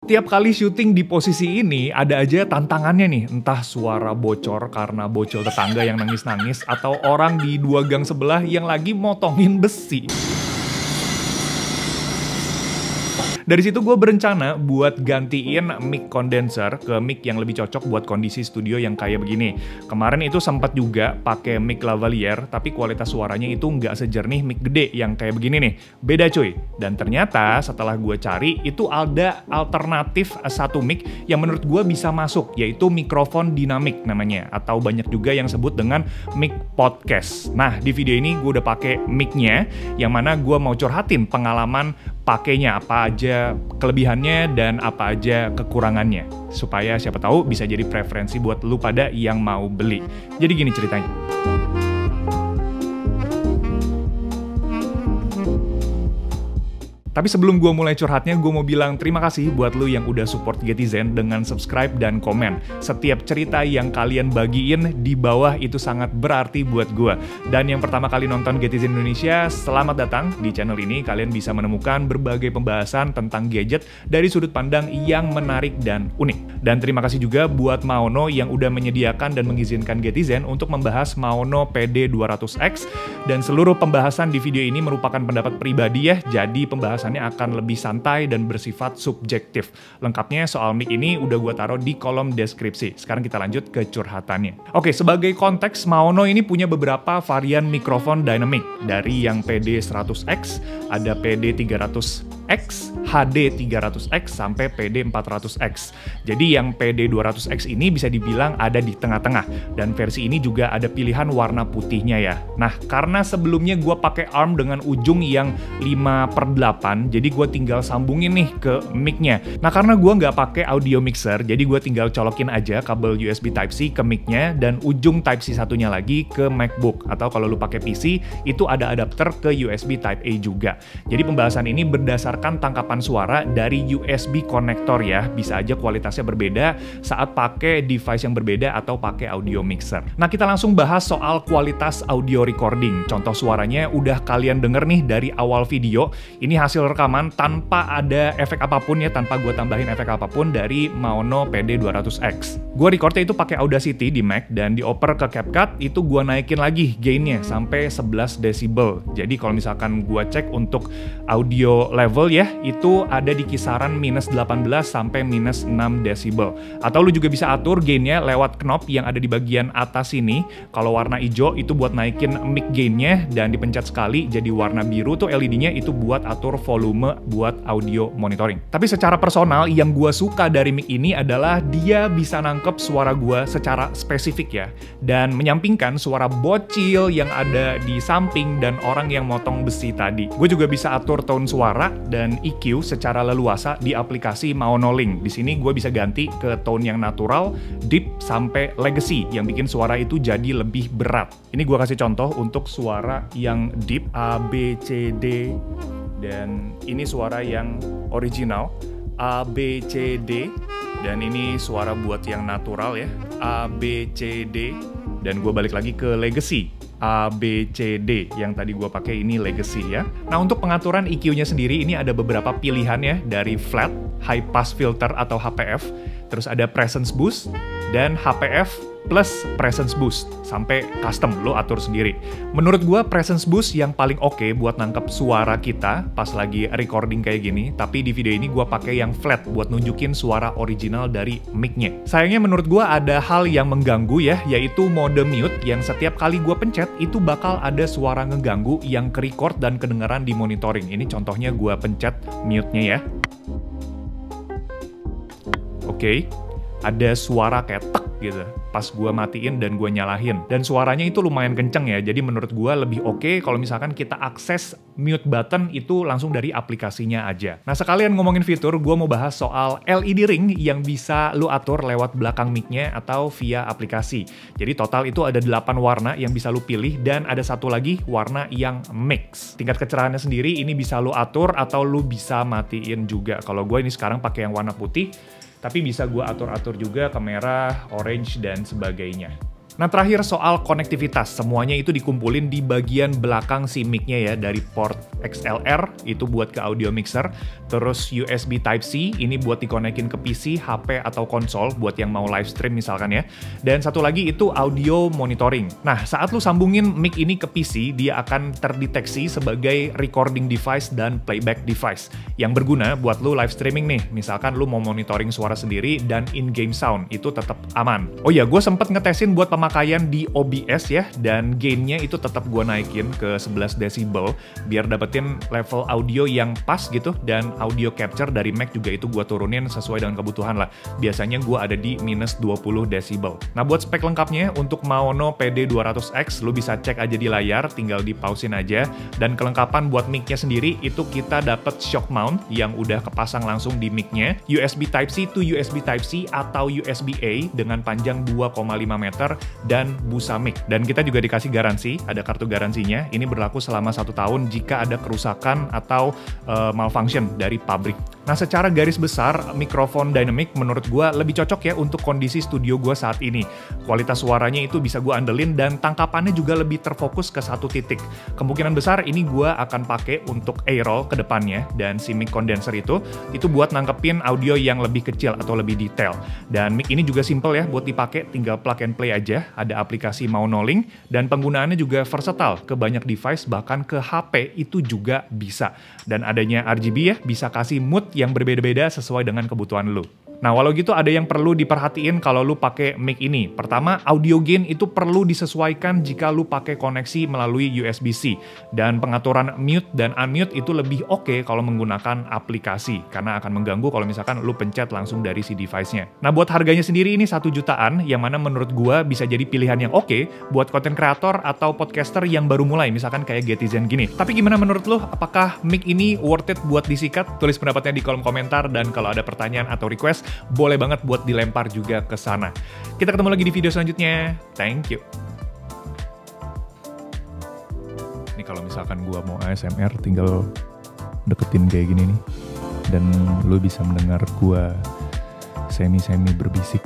Tiap kali syuting di posisi ini, ada aja tantangannya nih. Entah suara bocor karena bocil tetangga yang nangis-nangis, atau orang di 2 gang sebelah yang lagi motongin besi. Dari situ gue berencana buat gantiin mic condenser ke mic yang lebih cocok buat kondisi studio yang kayak begini. Kemarin itu sempat juga pakai mic lavalier, tapi kualitas suaranya itu nggak sejernih mic gede yang kayak begini nih. Beda cuy. Dan ternyata setelah gue cari, itu ada alternatif satu mic yang menurut gue bisa masuk, yaitu mikrofon dinamik namanya. Atau banyak juga yang sebut dengan mic podcast. Nah, di video ini gue udah pakai mic-nya, yang mana gue mau curhatin pengalaman pakainya, apa aja kelebihannya dan apa aja kekurangannya, supaya siapa tahu bisa jadi preferensi buat lu pada yang mau beli. Jadi gini ceritanya. Tapi sebelum gue mulai curhatnya, gue mau bilang terima kasih buat lu yang udah support Gettizen dengan subscribe dan komen. Setiap cerita yang kalian bagiin di bawah itu sangat berarti buat gue. Dan yang pertama kali nonton Gettizen Indonesia, selamat datang. Di channel ini kalian bisa menemukan berbagai pembahasan tentang gadget dari sudut pandang yang menarik dan unik. Dan terima kasih juga buat Maono yang udah menyediakan dan mengizinkan Gettizen untuk membahas Maono PD200X. Dan seluruh pembahasan di video ini merupakan pendapat pribadi ya, jadi pembahasan akan lebih santai dan bersifat subjektif. Lengkapnya soal mic ini udah gue taruh di kolom deskripsi. Sekarang kita lanjut ke curhatannya. Oke, sebagai konteks, Maono ini punya beberapa varian mikrofon dynamic. Dari yang PD100X, ada PD300X, HD300X, sampai PD400X. Jadi yang PD200X ini bisa dibilang ada di tengah-tengah. Dan versi ini juga ada pilihan warna putihnya ya. Nah, karena sebelumnya gue pakai arm dengan ujung yang 5/8, jadi gue tinggal sambungin nih ke mic-nya. Nah, karena gue nggak pakai audio mixer, jadi gue tinggal colokin aja kabel USB Type-C ke mic-nya dan ujung Type-C satunya lagi ke MacBook. Atau kalau lu pakai PC, itu ada adapter ke USB Type-A juga. Jadi pembahasan ini berdasarkan tangkapan suara dari USB konektor ya. Bisa aja kualitasnya berbeda saat pakai device yang berbeda atau pakai audio mixer. Nah, kita langsung bahas soal kualitas audio recording. Contoh suaranya udah kalian denger nih dari awal video. Ini hasil rekaman tanpa ada efek apapun ya, tanpa gue tambahin efek apapun dari Maono PD200X. Gue recordnya itu pakai Audacity di Mac dan dioper ke CapCut, itu gue naikin lagi gainnya sampai 11 decibel. Jadi kalau misalkan gue cek untuk audio level ya, itu ada di kisaran -18 sampai -6 decibel. Atau lu juga bisa atur gainnya lewat knob yang ada di bagian atas sini. Kalau warna hijau itu buat naikin mic gainnya, dan dipencet sekali jadi warna biru tuh LED-nya, itu buat atur volume buat audio monitoring. Tapi secara personal, yang gue suka dari mic ini adalah dia bisa nangkep suara gue secara spesifik ya, dan menyampingkan suara bocil yang ada di samping dan orang yang motong besi tadi. Gue juga bisa atur tone suara dan EQ secara leluasa di aplikasi Maono Link. Di sini gue bisa ganti ke tone yang natural, deep, sampai legacy yang bikin suara itu jadi lebih berat. Ini gue kasih contoh untuk suara yang deep, A, B, C, D. Dan ini suara yang original, A, B, C, D. Dan ini suara buat yang natural ya, A, B, C, D. Dan gue balik lagi ke legacy, A, B, C, D. Yang tadi gue pakai ini legacy ya. Nah, untuk pengaturan EQ-nya sendiri ini ada beberapa pilihan ya, dari flat, high pass filter atau HPF, terus ada presence boost, dan HPF plus presence boost, sampai custom, lo atur sendiri. Menurut gua presence boost yang paling oke buat nangkep suara kita pas lagi recording kayak gini, tapi di video ini gua pakai yang flat buat nunjukin suara original dari mic-nya. Sayangnya menurut gua ada hal yang mengganggu ya, yaitu mode mute yang setiap kali gua pencet itu bakal ada suara ngeganggu yang ke-record dan kedengeran di monitoring. Ini contohnya gua pencet mute-nya ya. Oke. Ada suara kayak tek gitu pas gue matiin dan gue nyalahin, dan suaranya itu lumayan kenceng ya. Jadi menurut gue lebih oke kalau misalkan kita akses mute button itu langsung dari aplikasinya aja. Nah, sekalian ngomongin fitur, gue mau bahas soal LED ring yang bisa lu atur lewat belakang mic-nya atau via aplikasi. Jadi total itu ada 8 warna yang bisa lu pilih, dan ada satu lagi warna yang mix. Tingkat kecerahannya sendiri ini bisa lu atur atau lu bisa matiin juga. Kalau gue ini sekarang pakai yang warna putih, tapi bisa gue atur-atur juga ke merah, orange, dan sebagainya. Nah terakhir soal konektivitas, semuanya itu dikumpulin di bagian belakang si mic-nya ya, dari port XLR itu buat ke audio mixer, terus USB Type-C ini buat dikonekin ke PC, HP atau konsol buat yang mau live stream misalkan ya, dan satu lagi itu audio monitoring. Nah saat lu sambungin mic ini ke PC, dia akan terdeteksi sebagai recording device dan playback device yang berguna buat lu live streaming nih, misalkan lu mau monitoring suara sendiri dan in-game sound itu tetap aman. Oh ya, gue sempet ngetesin buat pemakaian di OBS ya, dan gainnya itu tetap gue naikin ke 11 decibel biar dapetin level audio yang pas gitu, dan audio capture dari Mac juga itu gue turunin sesuai dengan kebutuhan lah. Biasanya gue ada di minus 20 decibel. Nah buat spek lengkapnya untuk Maono PD200X lu bisa cek aja di layar, tinggal di pausein aja. Dan kelengkapan buat mic-nya sendiri itu kita dapet shock mount yang udah kepasang langsung di mic-nya, USB Type-C to USB Type-C atau USB-A dengan panjang 2,5 meter, dan busa mic. Dan kita juga dikasih garansi, ada kartu garansinya, ini berlaku selama 1 tahun jika ada kerusakan atau malfunction dari pabrik. Nah secara garis besar, mikrofon dynamic menurut gue lebih cocok ya untuk kondisi studio gue saat ini. Kualitas suaranya itu bisa gue andelin dan tangkapannya juga lebih terfokus ke satu titik. Kemungkinan besar ini gue akan pakai untuk A-roll ke depannya, dan si mic condenser itu buat nangkepin audio yang lebih kecil atau lebih detail. Dan mic ini juga simple ya buat dipakai, tinggal plug and play aja, ada aplikasi Maono Link, dan penggunaannya juga versatile ke banyak device, bahkan ke HP itu juga bisa. Dan adanya RGB ya, bisa kasih mood yang berbeda-beda sesuai dengan kebutuhan lu. Nah, walau gitu ada yang perlu diperhatiin kalau lu pakai mic ini. Pertama, audio gain itu perlu disesuaikan jika lu pakai koneksi melalui USB-C. Dan pengaturan mute dan unmute itu lebih oke kalau menggunakan aplikasi, karena akan mengganggu kalau misalkan lu pencet langsung dari si device-nya. Nah, buat harganya sendiri ini 1 jutaan, yang mana menurut gua bisa jadi pilihan yang oke buat content creator atau podcaster yang baru mulai, misalkan kayak Getizen gini. Tapi gimana menurut lu? Apakah mic ini worth it buat disikat? Tulis pendapatnya di kolom komentar, dan kalau ada pertanyaan atau request, boleh banget buat dilempar juga ke sana. Kita ketemu lagi di video selanjutnya. Thank you. Ini kalau misalkan gua mau ASMR tinggal deketin kayak gini nih, dan lu bisa mendengar gua semi-semi berbisik.